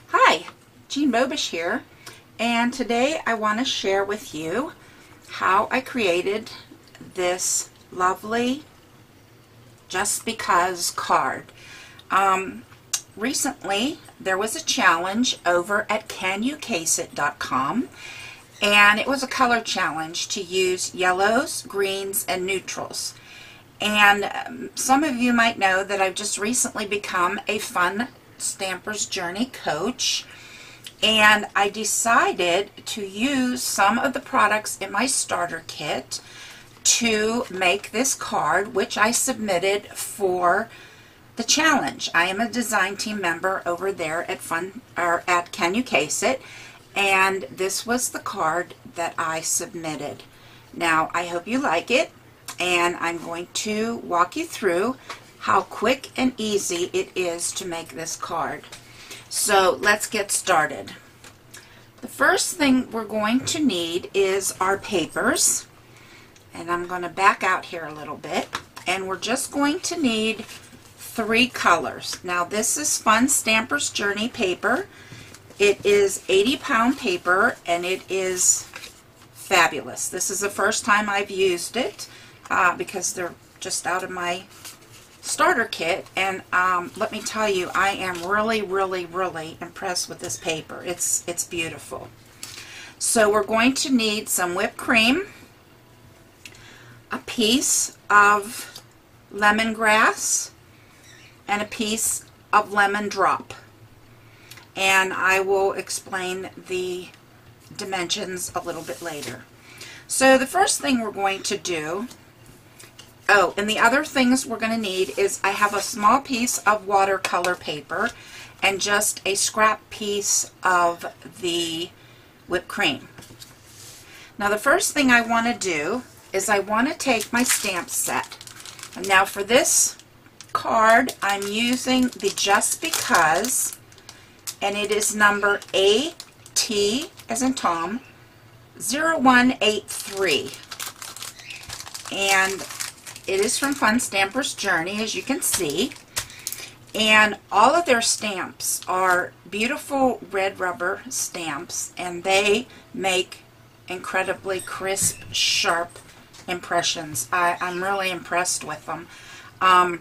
Hi, Jean Bobish here, and today I want to share with you how I created this lovely Just Because card. Recently there was a challenge over at CanYouCaseIt.com, and it was a color challenge to use yellows, greens, and neutrals. And some of you might know that I've just recently become a Fun Stampers Journey coach, and I decided to use some of the products in my starter kit to make this card, which I submitted for the challenge. I am a design team member over there at Can You Case It, and this was the card that I submitted. Now I hope you like it, and I'm going to walk you through how quick and easy it is to make this card. So let's get started. The first thing we're going to need is our papers, and I'm going to back out here a little bit, and we're just going to need 3 colors. Now this is Fun Stampers Journey paper. It is 80-pound paper, and it is fabulous. This is the first time I've used it because they're just out of my starter kit, and let me tell you, I am really impressed with this paper. It's beautiful. So we're going to need some whipped cream, a piece of lemongrass, and a piece of lemon drop, and I will explain the dimensions a little bit later. So the first thing we're going to do, and the other things we're going to need is I have a small piece of watercolor paper and just a scrap piece of the whipped cream. Now the first thing I want to do is I want to take my stamp set. And now for this card I'm using the Just Because, and it is number AT as in Tom 0183, and it is from Fun Stampers Journey, as you can see, and all of their stamps are beautiful red rubber stamps, and they make incredibly crisp, sharp impressions. I'm really impressed with them. The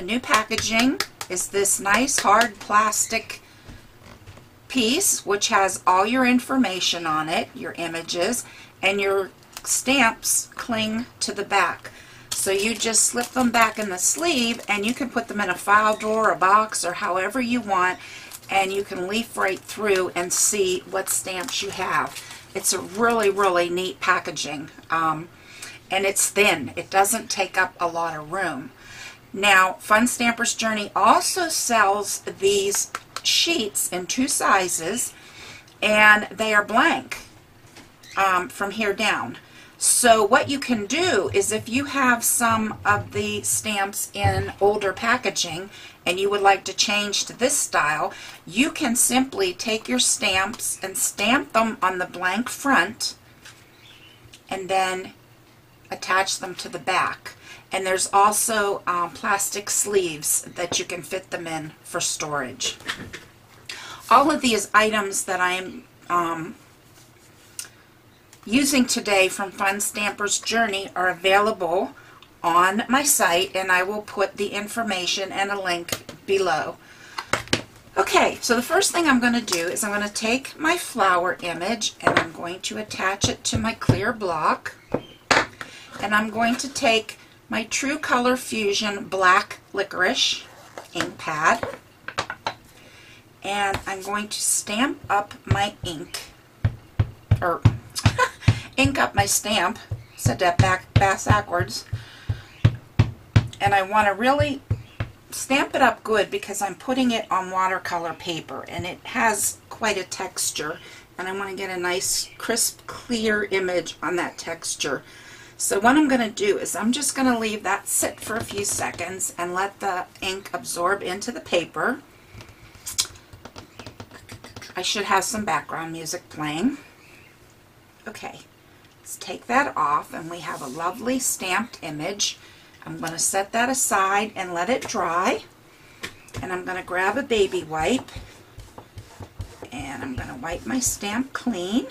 new packaging is this nice hard plastic piece which has all your information on it, your images, and your stamps cling to the back. So you just slip them back in the sleeve, and you can put them in a file drawer, a box, or however you want, and you can leaf right through and see what stamps you have. It's a really neat packaging, and it's thin. It doesn't take up a lot of room. Now Fun Stampers Journey also sells these sheets in 2 sizes, and they are blank from here down. So what you can do is, if you have some of the stamps in older packaging and you would like to change to this style, you can simply take your stamps and stamp them on the blank front and then attach them to the back. And there's also plastic sleeves that you can fit them in for storage. All of these items that I'm using today from Fun Stampers Journey are available on my site, and I will put the information and a link below. Okay, so the first thing I'm going to do is I'm going to take my flower image and I'm going to attach it to my clear block, and I'm going to take my True Color Fusion Black Licorice ink pad, and I'm going to stamp up my ink, or ink up my stamp. Said that backwards. And I want to really stamp it up good because I'm putting it on watercolor paper, and it has quite a texture, and I want to get a nice crisp clear image on that texture. So what I'm going to do is I'm just going to leave that sit for a few seconds and let the ink absorb into the paper. I should have some background music playing. Okay, let's take that off, and we have a lovely stamped image. I'm going to set that aside and let it dry. And I'm going to grab a baby wipe, and I'm going to wipe my stamp clean.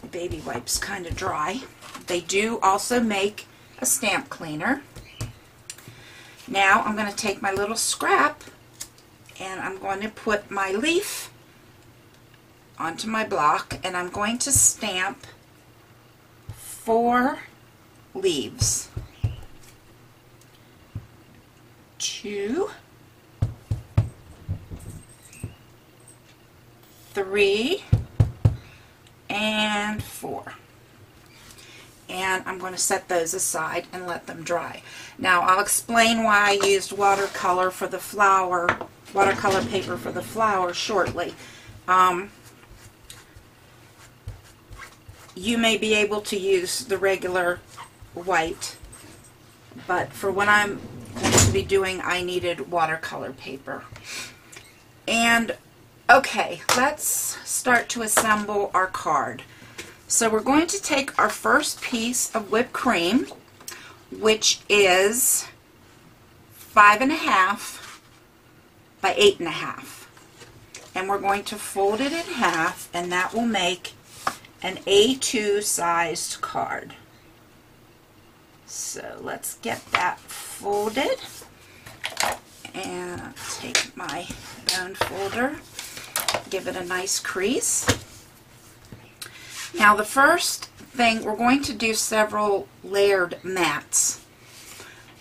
The baby wipe's kind of dry. They do also make a stamp cleaner. Now I'm going to take my little scrap, and I'm going to put my leaf onto my block, and I'm going to stamp 4 leaves. 2, 3, and 4. And I'm going to set those aside and let them dry. Now I'll explain why I used watercolor for the flower, watercolor paper for the flower shortly. You may be able to use the regular white, but for what I'm going to be doing, I needed watercolor paper. And okay, let's start to assemble our card. So we're going to take our first piece of whipped cream, which is 5.5 by 8.5. And we're going to fold it in half, and that will make an A2 sized card. So let's get that folded, and I'll take my bone folder, give it a nice crease. Now the first thing, we're going to do several layered mats.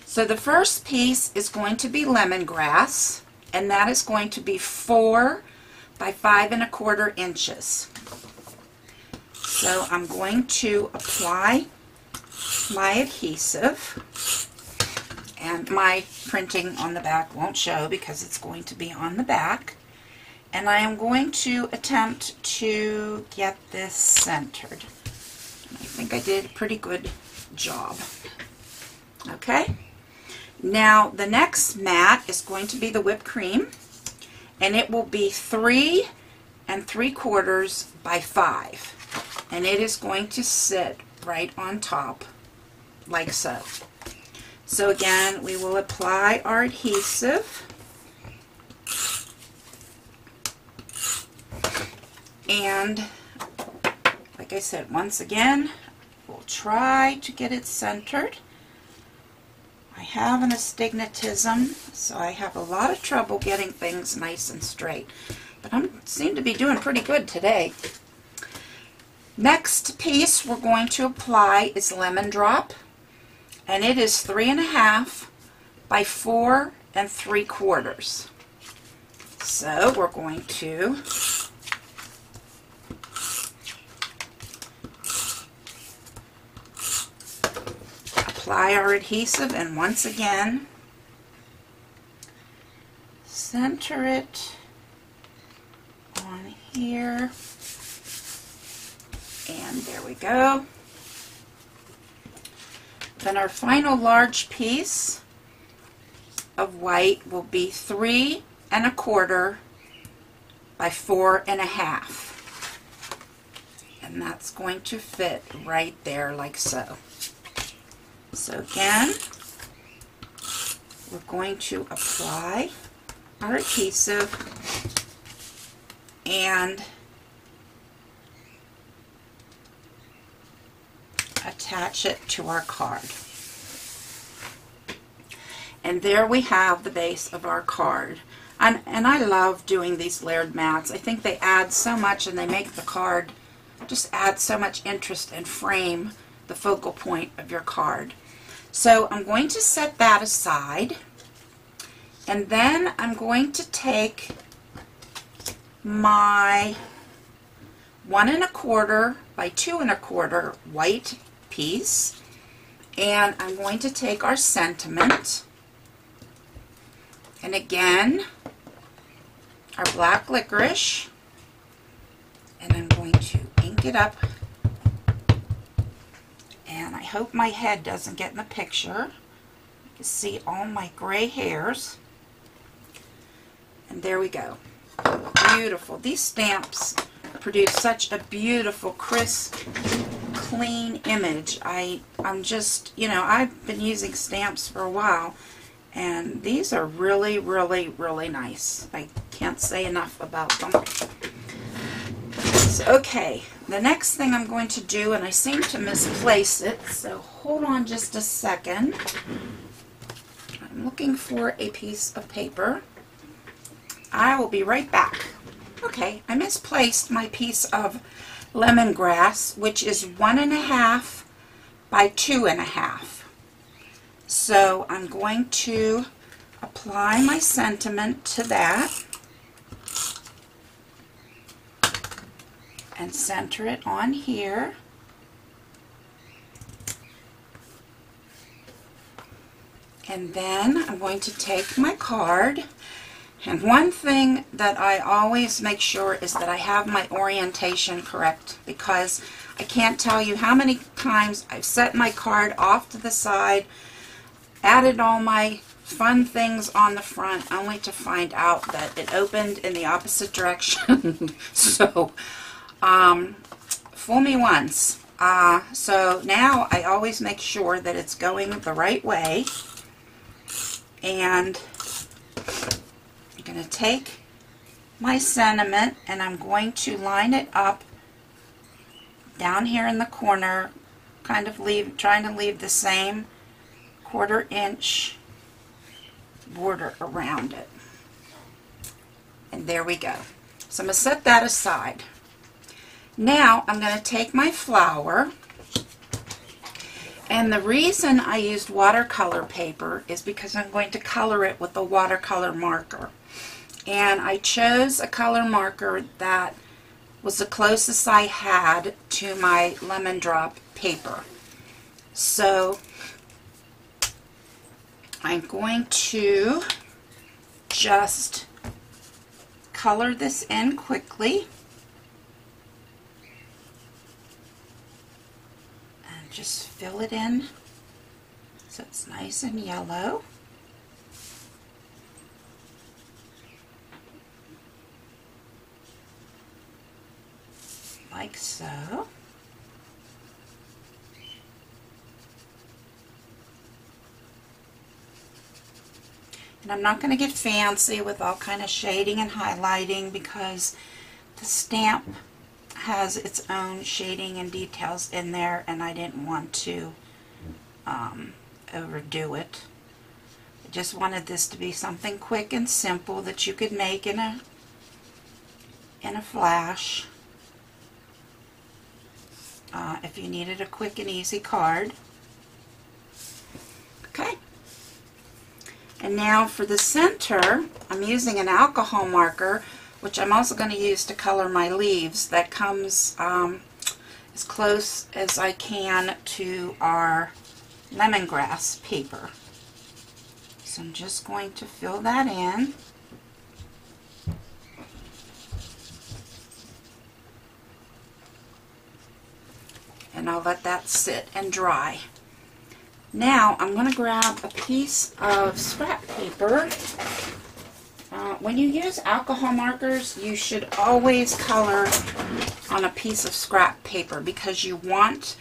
So the first piece is going to be lemongrass, and that is going to be 4 by 5.25 inches. So I'm going to apply my adhesive, and my printing on the back won't show because it's going to be on the back. And I am going to attempt to get this centered. I think I did a pretty good job. Okay. Now the next mat is going to be the whipped cream, and it will be 3 3/4 by 5, and it is going to sit right on top like so. So again, we will apply our adhesive, and like I said, once again, we'll try to get it centered. I have an astigmatism, so I have a lot of trouble getting things nice and straight, but I seem to be doing pretty good today. Next piece we're going to apply is lemon drop, and it is 3.5 by 4 3/4. So we're going to apply our adhesive, and once again center it on here, and there we go. Then our final large piece of white will be 3 1/4 by 4.5, and that's going to fit right there like so. So again, we're going to apply our adhesive and attach it to our card. And there we have the base of our card. And I love doing these layered mats. I think they add so much, and they make the card just add so much interest and frame the focal point of your card. So I'm going to set that aside, and then I'm going to take my 1 1/4 by 2 1/4 white piece, and I'm going to take our sentiment, and again our black licorice, and I'm going to ink it up. And I hope my head doesn't get in the picture. You can see all my gray hairs. And there we go. Beautiful. These stamps produce such a beautiful, crisp, clean image. I'm just, you know, I've been using stamps for a while, And these are really, really, really nice. I can't say enough about them. So, okay, the next thing I'm going to do, and I seem to misplace it, so hold on just a second. I'm looking for a piece of paper. I will be right back. Okay, I misplaced my piece of lemongrass, which is 1.5 by 2.5. So I'm going to apply my sentiment to that and center it on here. And then I'm going to take my card. And one thing that I always make sure is that I have my orientation correct, because I can't tell you how many times I've set my card off to the side, added all my fun things on the front, only to find out that it opened in the opposite direction. So, fool me once. So now I always make sure that it's going the right way. And I'm going to take my sentiment and I'm going to line it up down here in the corner, kind of trying to leave the same 1/4 inch border around it. And there we go. So I'm going to set that aside. Now I'm going to take my flower, and the reason I used watercolor paper is because I'm going to color it with a watercolor marker. And I chose a color marker that was the closest I had to my lemon drop paper. So I'm going to just color this in quickly. And just fill it in so it's nice and yellow. Like so. And I'm not going to get fancy with all kind of shading and highlighting, because the stamp has its own shading and details in there, and I didn't want to overdo it. I just wanted this to be something quick and simple that you could make in a flash. If you needed a quick and easy card. Okay. And now for the center, I'm using an alcohol marker, which I'm also going to use to color my leaves. That comes as close as I can to our lemongrass paper. So I'm just going to fill that in. And I'll let that sit and dry. Now I'm going to grab a piece of scrap paper. When you use alcohol markers, you should always color on a piece of scrap paper, because you want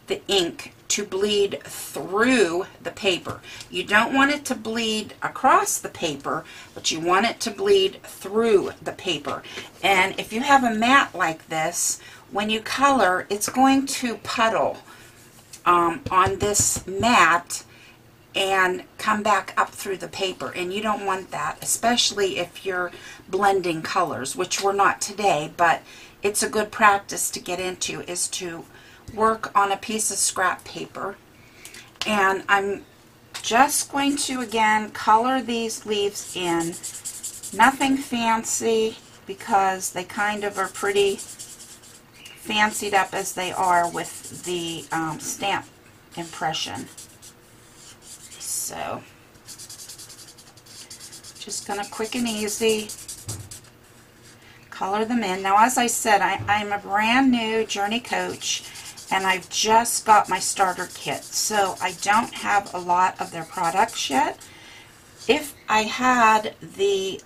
the ink to bleed through the paper. You don't want it to bleed across the paper, but you want it to bleed through the paper. And if you have a mat like this, when you color, it's going to puddle on this mat and come back up through the paper, and you don't want that, especially if you're blending colors, which we're not today, but it's a good practice to get into, is to work on a piece of scrap paper. And I'm just going to again color these leaves in. Nothing fancy, because they kind of are pretty fancied up as they are with the stamp impression. So just gonna quick and easy color them in. Now, as I said, I'm a brand new Journey coach, and I've just got my starter kit, so I don't have a lot of their products yet. If I had the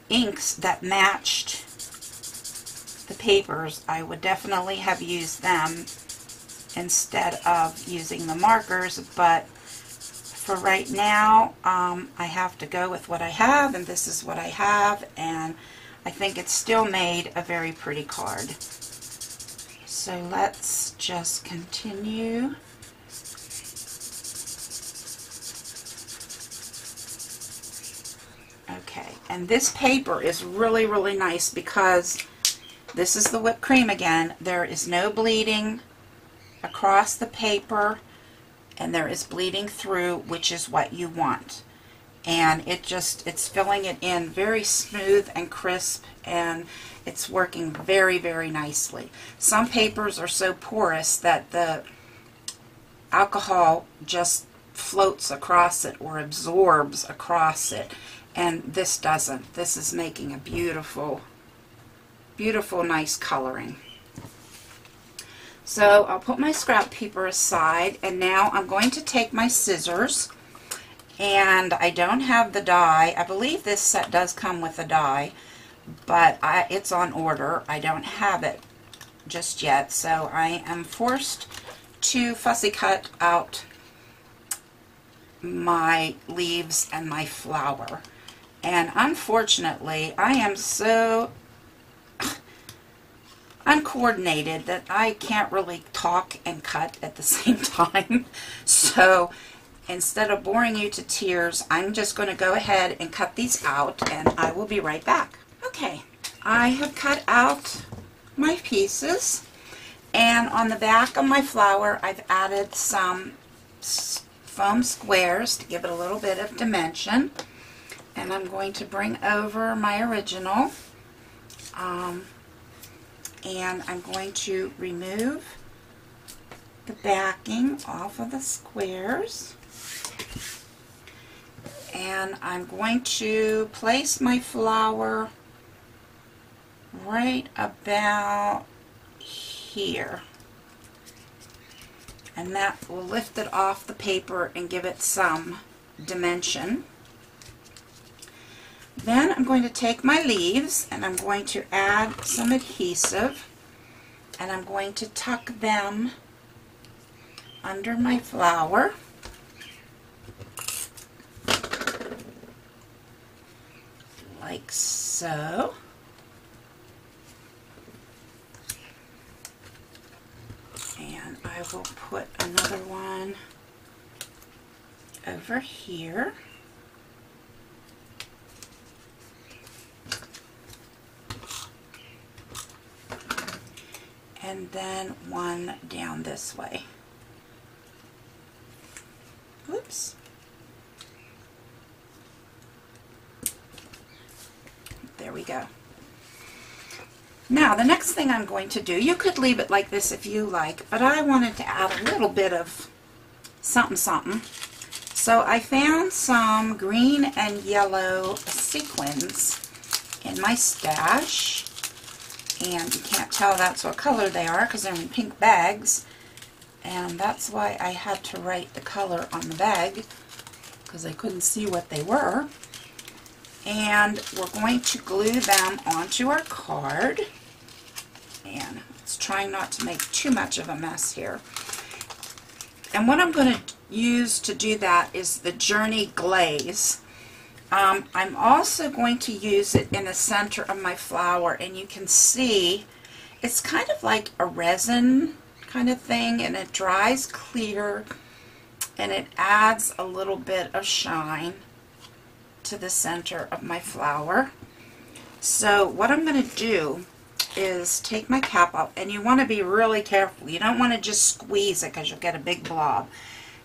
inks that matched the papers, I would definitely have used them instead of using the markers, but for right now, I have to go with what I have, and this is what I have, and I think it's still made a very pretty card. So let's just continue. Okay, and this paper is really, really nice because this is the whipped cream again. There is no bleeding across the paper, and there is bleeding through, which is what you want. And it's filling it in very smooth and crisp, and it's working very, very nicely. Some papers are so porous that the alcohol just floats across it or absorbs across it, and this doesn't. This is making a beautiful, beautiful, nice coloring. So I'll put my scrap paper aside, and now I'm going to take my scissors, and I don't have the die. I believe this set does come with a die, but it's on order. I don't have it just yet, so I am forced to fussy cut out my leaves and my flower. And unfortunately, I am so uncoordinated that I can't really talk and cut at the same time. So instead of boring you to tears, I'm just going to go ahead and cut these out, and I will be right back. Okay, I have cut out my pieces, and on the back of my flower I've added some foam squares to give it a little bit of dimension. And I'm going to bring over my original, and I'm going to remove the backing off of the squares, and I'm going to place my flower right about here, and that will lift it off the paper and give it some dimension. Then I'm going to take my leaves, and I'm going to add some adhesive, and I'm going to tuck them under my flower. Like so. And I will put another one over here. And then one down this way. Oops. There we go. Now the next thing I'm going to do, you could leave it like this if you like, but I wanted to add a little bit of something something. So I found some green and yellow sequins in my stash. And you can't tell that's what color they are because they're in pink bags, and that's why I had to write the color on the bag because I couldn't see what they were. And we're going to glue them onto our card, and let's try not to make too much of a mess here. And what I'm going to use to do that is the Journey Glaze. I'm also going to use it in the center of my flower, and you can see it's kind of like a resin kind of thing, and it dries clear, and it adds a little bit of shine to the center of my flower. So what I'm going to do is take my cap off, and you want to be really careful. You don't want to just squeeze it because you'll get a big blob.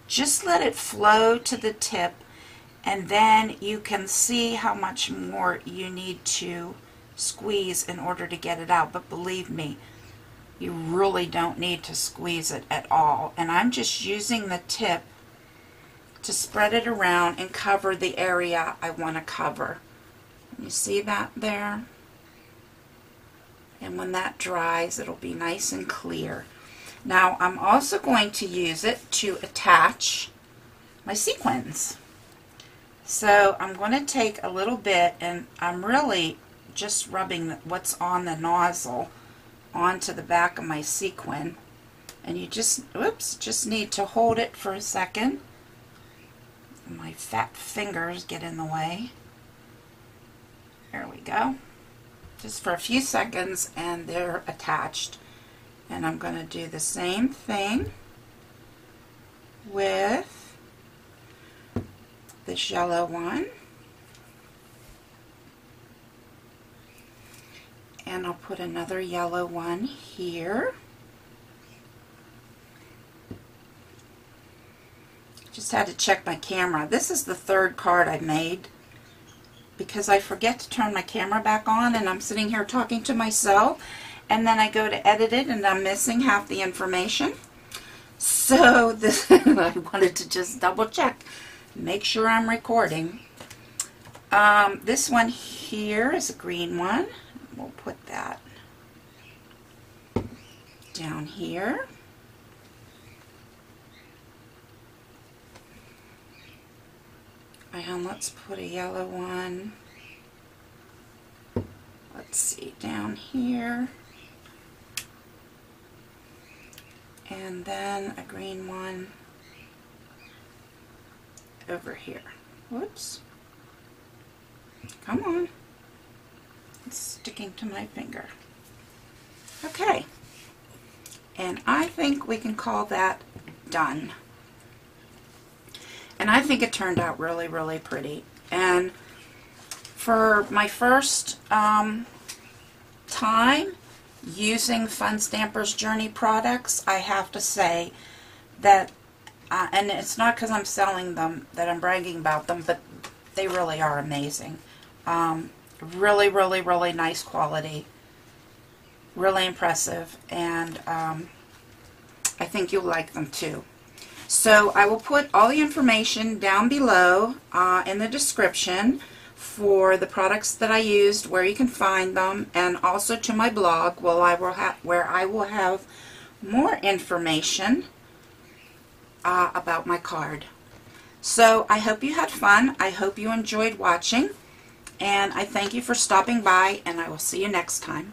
Just let it flow to the tip, and then you can see how much more you need to squeeze in order to get it out. But believe me, you really don't need to squeeze it at all. And I'm just using the tip to spread it around and cover the area I want to cover. You see that there? And when that dries, it'll be nice and clear. Now I'm also going to use it to attach my sequins. So I'm going to take a little bit, and I'm really just rubbing what's on the nozzle onto the back of my sequin. And you just need to hold it for a second My fat fingers get in the way. There we go. Just for a few seconds and they're attached. And I'm going to do the same thing with this yellow one. And I'll put another yellow one here. Just had to check my camera. This is the third card I made because I forget to turn my camera back on and I'm sitting here talking to myself and then I go to edit it and I'm missing half the information. So this I wanted to just double check, make sure I'm recording. This one here is a green one. We'll put that down here. And let's put a yellow one, let's see, down here. And then a green one over here. Whoops. Come on. It's sticking to my finger. Okay. And I think we can call that done. And I think it turned out really, really pretty. And for my first time using Fun Stampers Journey products, I have to say that, and it's not because I'm selling them that I'm bragging about them, but they really are amazing. Really, really, really nice quality. Really impressive. And I think you'll like them too. So I will put all the information down below in the description for the products that I used, where you can find them, and also to my blog where I will have more information about my card. So I hope you had fun. I hope you enjoyed watching, and I thank you for stopping by, and I will see you next time.